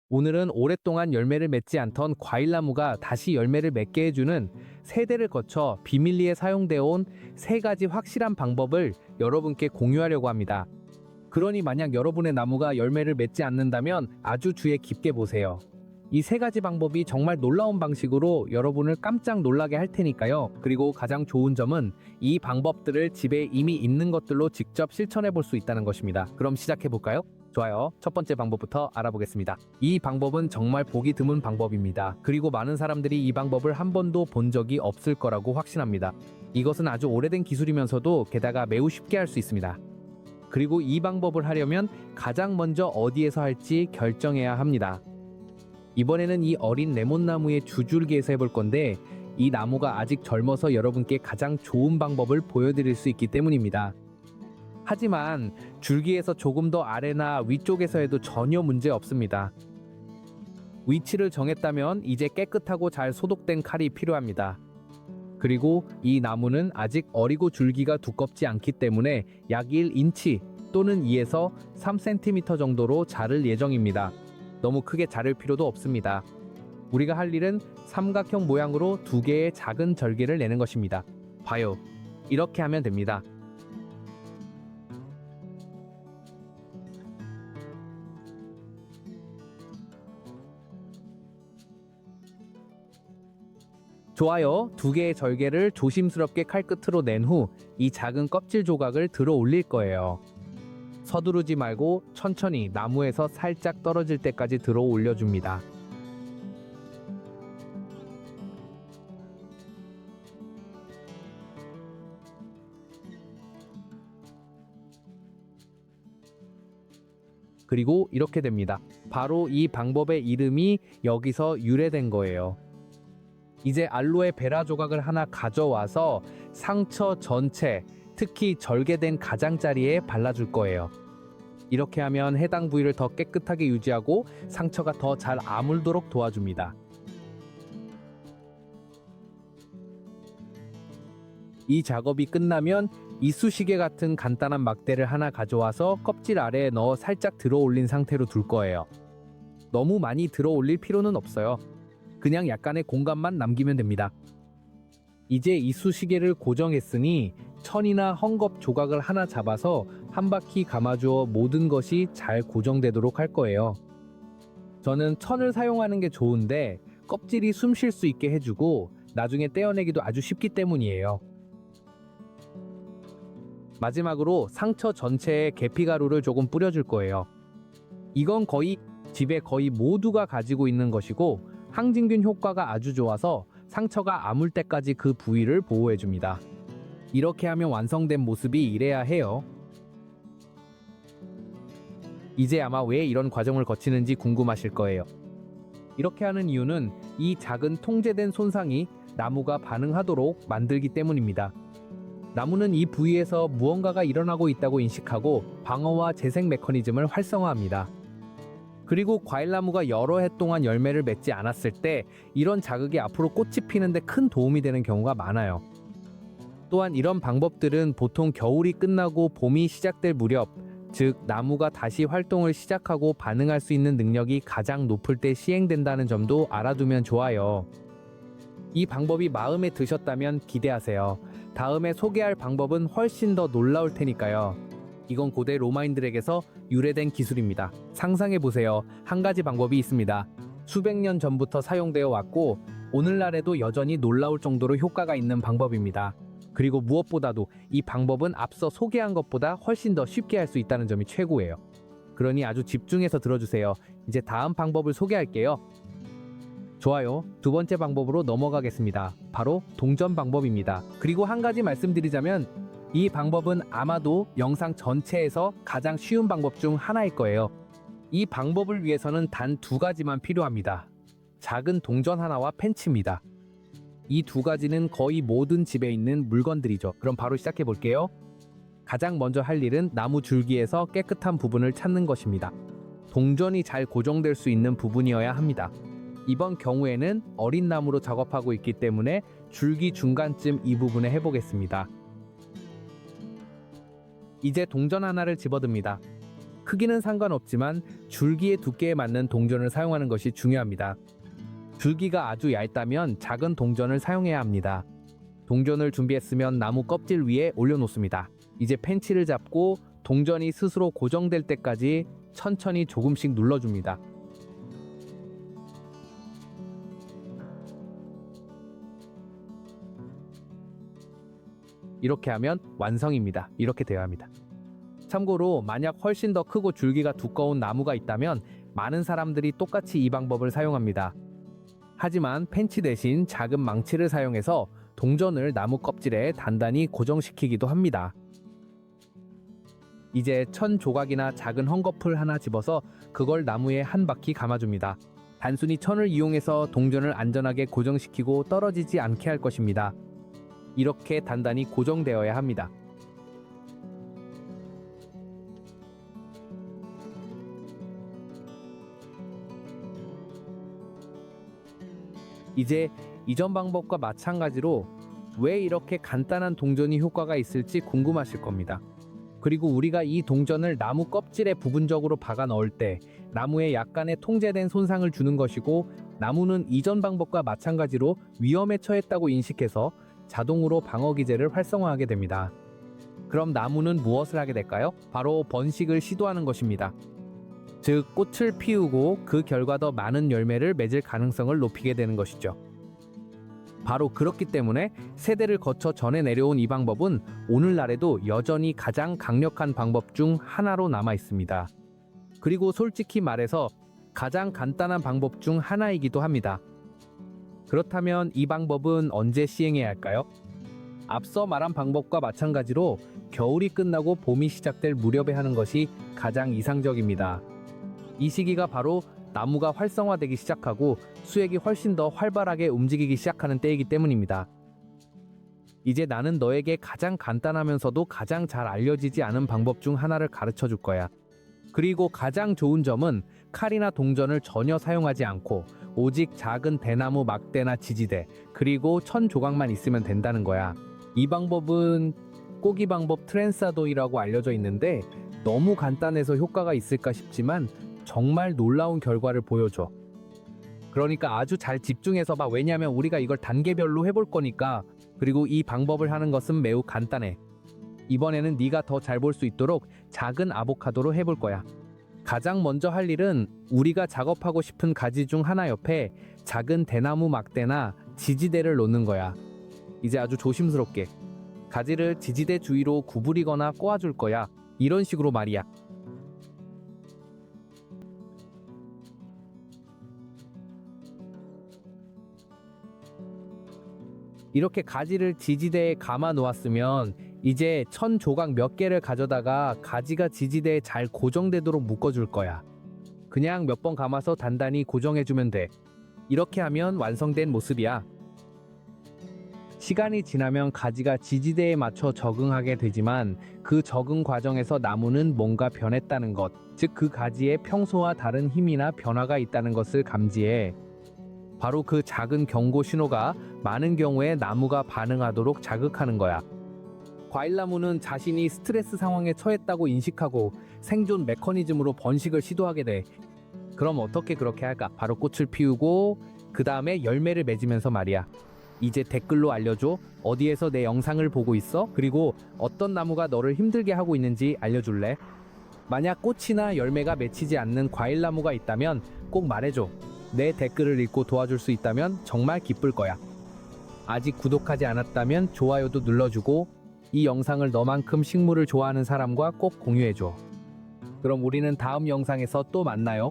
오늘은 오랫동안 열매를 맺지 않던 과일나무가 다시 열매를 맺게 해주는 세대를 거쳐 비밀리에 사용되어 온 세 가지 확실한 방법을 여러분께 공유하려고 합니다. 그러니 만약 여러분의 나무가 열매를 맺지 않는다면 아주 주의 깊게 보세요. 이 세 가지 방법이 정말 놀라운 방식으로 여러분을 깜짝 놀라게 할 테니까요. 그리고 가장 좋은 점은 이 방법들을 집에 이미 있는 것들로 직접 실천해 볼 수 있다는 것입니다. 그럼 시작해 볼까요? 좋아요. 첫 번째 방법부터 알아보겠습니다. 이 방법은 정말 보기 드문 방법입니다. 그리고 많은 사람들이 이 방법을 한 번도 본 적이 없을 거라고 확신합니다. 이것은 아주 오래된 기술이면서도 게다가 매우 쉽게 할 수 있습니다. 그리고 이 방법을 하려면 가장 먼저 어디에서 할지 결정해야 합니다. 이번에는 이 어린 레몬나무의 주줄기에서 해볼 건데 이 나무가 아직 젊어서 여러분께 가장 좋은 방법을 보여드릴 수 있기 때문입니다. 하지만 줄기에서 조금 더 아래나 위쪽에서 해도 전혀 문제 없습니다. 위치를 정했다면 이제 깨끗하고 잘 소독된 칼이 필요합니다. 그리고 이 나무는 아직 어리고 줄기가 두껍지 않기 때문에 약 1인치 또는 2에서 3cm 정도로 자를 예정입니다. 너무 크게 자를 필요도 없습니다. 우리가 할 일은 삼각형 모양으로 두 개의 작은 절개를 내는 것입니다. 봐요. 이렇게 하면 됩니다. 좋아요. 두 개의 절개를 조심스럽게 칼끝으로 낸 후 이 작은 껍질 조각을 들어 올릴 거예요. 서두르지 말고 천천히 나무에서 살짝 떨어질 때까지 들어 올려줍니다. 그리고 이렇게 됩니다. 바로 이 방법의 이름이 여기서 유래된 거예요. 이제 알로에 베라 조각을 하나 가져와서 상처 전체, 특히 절개된 가장자리에 발라줄 거예요. 이렇게 하면 해당 부위를 더 깨끗하게 유지하고 상처가 더 잘 아물도록 도와줍니다. 이 작업이 끝나면 이쑤시개 같은 간단한 막대를 하나 가져와서 껍질 아래에 넣어 살짝 들어 올린 상태로 둘 거예요. 너무 많이 들어 올릴 필요는 없어요. 그냥 약간의 공간만 남기면 됩니다. 이제 이쑤시개를 고정했으니 천이나 헝겊 조각을 하나 잡아서 한 바퀴 감아주어 모든 것이 잘 고정되도록 할 거예요. 저는 천을 사용하는 게 좋은데 껍질이 숨 쉴 수 있게 해주고 나중에 떼어내기도 아주 쉽기 때문이에요. 마지막으로 상처 전체에 계피가루를 조금 뿌려줄 거예요. 이건 집에 거의 모두가 가지고 있는 것이고 항진균 효과가 아주 좋아서 상처가 아물 때까지 그 부위를 보호해줍니다. 이렇게 하면 완성된 모습이 이래야 해요. 이제 아마 왜 이런 과정을 거치는지 궁금하실 거예요. 이렇게 하는 이유는 이 작은 통제된 손상이 나무가 반응하도록 만들기 때문입니다. 나무는 이 부위에서 무언가가 일어나고 있다고 인식하고 방어와 재생 메커니즘을 활성화합니다. 그리고 과일나무가 여러 해 동안 열매를 맺지 않았을 때 이런 자극이 앞으로 꽃이 피는데 큰 도움이 되는 경우가 많아요. 또한 이런 방법들은 보통 겨울이 끝나고 봄이 시작될 무렵, 즉 나무가 다시 활동을 시작하고 반응할 수 있는 능력이 가장 높을 때 시행된다는 점도 알아두면 좋아요. 이 방법이 마음에 드셨다면 기대하세요. 다음에 소개할 방법은 훨씬 더 놀라울 테니까요. 이건 고대 로마인들에게서 유래된 기술입니다. 상상해보세요. 한 가지 방법이 있습니다. 수백 년 전부터 사용되어 왔고 오늘날에도 여전히 놀라울 정도로 효과가 있는 방법입니다. 그리고 무엇보다도 이 방법은 앞서 소개한 것보다 훨씬 더 쉽게 할 수 있다는 점이 최고예요. 그러니 아주 집중해서 들어주세요. 이제 다음 방법을 소개할게요. 좋아요. 두 번째 방법으로 넘어가겠습니다. 바로 동전 방법입니다. 그리고 한 가지 말씀드리자면 이 방법은 아마도 영상 전체에서 가장 쉬운 방법 중 하나일 거예요. 이 방법을 위해서는 단 두 가지만 필요합니다. 작은 동전 하나와 펜치입니다. 이 두 가지는 거의 모든 집에 있는 물건들이죠. 그럼 바로 시작해 볼게요. 가장 먼저 할 일은 나무 줄기에서 깨끗한 부분을 찾는 것입니다. 동전이 잘 고정될 수 있는 부분이어야 합니다. 이번 경우에는 어린 나무로 작업하고 있기 때문에 줄기 중간쯤 이 부분에 해보겠습니다. 이제 동전 하나를 집어듭니다. 크기는 상관없지만 줄기의 두께에 맞는 동전을 사용하는 것이 중요합니다. 줄기가 아주 얇다면 작은 동전을 사용해야 합니다. 동전을 준비했으면 나무 껍질 위에 올려놓습니다. 이제 펜치를 잡고 동전이 스스로 고정될 때까지 천천히 조금씩 눌러줍니다. 이렇게 하면 완성입니다. 이렇게 되어야 합니다. 참고로 만약 훨씬 더 크고 줄기가 두꺼운 나무가 있다면 많은 사람들이 똑같이 이 방법을 사용합니다. 하지만 펜치 대신 작은 망치를 사용해서 동전을 나무 껍질에 단단히 고정시키기도 합니다. 이제 천 조각이나 작은 헝겊풀 하나 집어서 그걸 나무에 한 바퀴 감아줍니다. 단순히 천을 이용해서 동전을 안전하게 고정시키고 떨어지지 않게 할 것입니다. 이렇게 단단히 고정되어야 합니다. 이제 이전 방법과 마찬가지로 왜 이렇게 간단한 동전이 효과가 있을지 궁금하실 겁니다. 그리고 우리가 이 동전을 나무 껍질에 부분적으로 박아 넣을 때 나무에 약간의 통제된 손상을 주는 것이고, 나무는 이전 방법과 마찬가지로 위험에 처했다고 인식해서 자동으로 방어 기제를 활성화하게 됩니다. 그럼 나무는 무엇을 하게 될까요? 바로 번식을 시도하는 것입니다. 즉, 꽃을 피우고 그 결과 더 많은 열매를 맺을 가능성을 높이게 되는 것이죠. 바로 그렇기 때문에 세대를 거쳐 전해 내려온 이 방법은 오늘날에도 여전히 가장 강력한 방법 중 하나로 남아 있습니다. 그리고 솔직히 말해서 가장 간단한 방법 중 하나이기도 합니다. 그렇다면 이 방법은 언제 시행해야 할까요? 앞서 말한 방법과 마찬가지로 겨울이 끝나고 봄이 시작될 무렵에 하는 것이 가장 이상적입니다. 이 시기가 바로 나무가 활성화되기 시작하고 수액이 훨씬 더 활발하게 움직이기 시작하는 때이기 때문입니다. 이제 나는 너에게 가장 간단하면서도 가장 잘 알려지지 않은 방법 중 하나를 가르쳐 줄 거야. 그리고 가장 좋은 점은 칼이나 동전을 전혀 사용하지 않고 오직 작은 대나무 막대나 지지대, 그리고 천 조각만 있으면 된다는 거야. 이 방법은 꼬기 방법 트랜사도이라고 알려져 있는데 너무 간단해서 효과가 있을까 싶지만 정말 놀라운 결과를 보여줘. 그러니까 아주 잘 집중해서 봐. 왜냐면 우리가 이걸 단계별로 해볼 거니까. 그리고 이 방법을 하는 것은 매우 간단해. 이번에는 네가 더 잘 볼 수 있도록 작은 아보카도로 해볼 거야. 가장 먼저 할 일은 우리가 작업하고 싶은 가지 중 하나 옆에 작은 대나무 막대나 지지대를 놓는 거야. 이제 아주 조심스럽게 가지를 지지대 주위로 구부리거나 꼬아줄 거야. 이런 식으로 말이야. 이렇게 가지를 지지대에 감아 놓았으면 이제 천 조각 몇 개를 가져다가 가지가 지지대에 잘 고정되도록 묶어줄 거야. 그냥 몇 번 감아서 단단히 고정해주면 돼. 이렇게 하면 완성된 모습이야. 시간이 지나면 가지가 지지대에 맞춰 적응하게 되지만 그 적응 과정에서 나무는 뭔가 변했다는 것, 즉 그 가지에 평소와 다른 힘이나 변화가 있다는 것을 감지해. 바로 그 작은 경고 신호가 많은 경우에 나무가 반응하도록 자극하는 거야. 과일나무는 자신이 스트레스 상황에 처했다고 인식하고 생존 메커니즘으로 번식을 시도하게 돼. 그럼 어떻게 그렇게 할까? 바로 꽃을 피우고 그 다음에 열매를 맺으면서 말이야. 이제 댓글로 알려줘. 어디에서 내 영상을 보고 있어? 그리고 어떤 나무가 너를 힘들게 하고 있는지 알려줄래? 만약 꽃이나 열매가 맺히지 않는 과일나무가 있다면 꼭 말해줘. 내 댓글을 읽고 도와줄 수 있다면 정말 기쁠 거야. 아직 구독하지 않았다면 좋아요도 눌러주고 이 영상을 너만큼 식물을 좋아하는 사람과 꼭 공유해줘. 그럼 우리는 다음 영상에서 또 만나요.